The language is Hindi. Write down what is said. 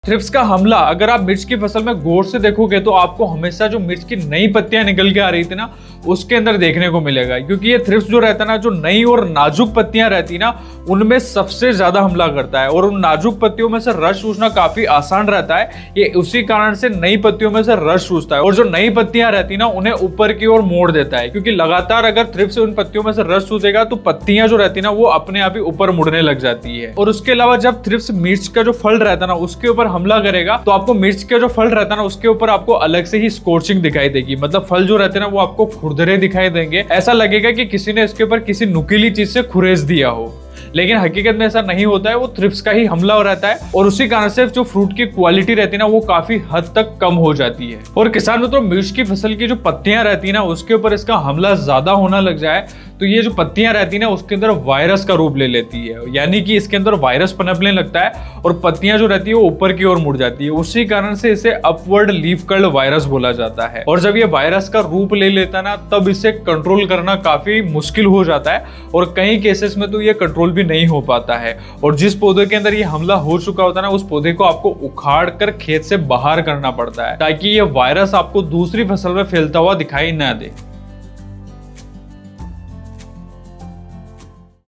थ्रिप्स का हमला अगर आप मिर्च की फसल में गौर से देखोगे तो आपको हमेशा जो मिर्च की नई पत्तियां निकल के आ रही थी ना उसके अंदर देखने को मिलेगा, क्योंकि ये थ्रिप्स जो रहता है ना, जो नई और नाजुक पत्तियां रहती ना उनमें सबसे ज्यादा हमला करता है और उन नाजुक पत्तियों में से रस चूसना काफी आसान रहता है। ये उसी कारण से नई पत्तियों में से रस चूसता है और जो नई पत्तियां रहती ना उन्हें ऊपर की ओर मोड़ देता है, क्योंकि लगातार अगर थ्रिप्स उन पत्तियों में से रस चूसेगा तो पत्तियां जो रहती ना वो अपने आप ही ऊपर मुड़ने लग जाती है। और उसके अलावा जब थ्रिप्स मिर्च का जो फल रहता ना उसके ऊपर हमला करेगा तो आपको मिर्च का जो फल रहता ना उसके ऊपर आपको अलग से ही स्कॉर्चिंग दिखाई देगी, मतलब फल जो रहते ना वो आपको खुरदरे दिखाई देंगे। ऐसा लगेगा कि किसी ने इसके ऊपर किसी नुकीली चीज से खुरेस दिया हो, लेकिन हकीकत में ऐसा नहीं होता है, वो थ्रिप्स का ही हमला हो रहता है और उसी कारण से जो फ्रूट की क्वालिटी रहती है ना वो काफी हद तक कम हो जाती है। और किसान मित्रों, मिर्च की फसल की जो पत्तियां रहती है ना उसके ऊपर इसका हमला ज्यादा होना लग जाए तो ये जो पत्तियां रहती है ना उसके अंदर वायरस का रूप ले लेती है, यानी कि इसके अंदर वायरस पनपने लगता है और पत्तियां जो रहती है वो ऊपर की ओर मुड़ जाती है। उसी कारण से इसे अपवर्ड लीफ कर्ल वायरस बोला जाता है। और जब ये वायरस का रूप ले लेता है ना तब इसे कंट्रोल करना काफी मुश्किल हो जाता है और कई केसेस में तो ये कंट्रोल भी नहीं हो पाता है। और जिस पौधे के अंदर ये हमला हो चुका होता है ना उस पौधे को आपको उखाड़ कर खेत से बाहर करना पड़ता है ताकि ये वायरस आपको दूसरी फसल में फैलता हुआ दिखाई न दे।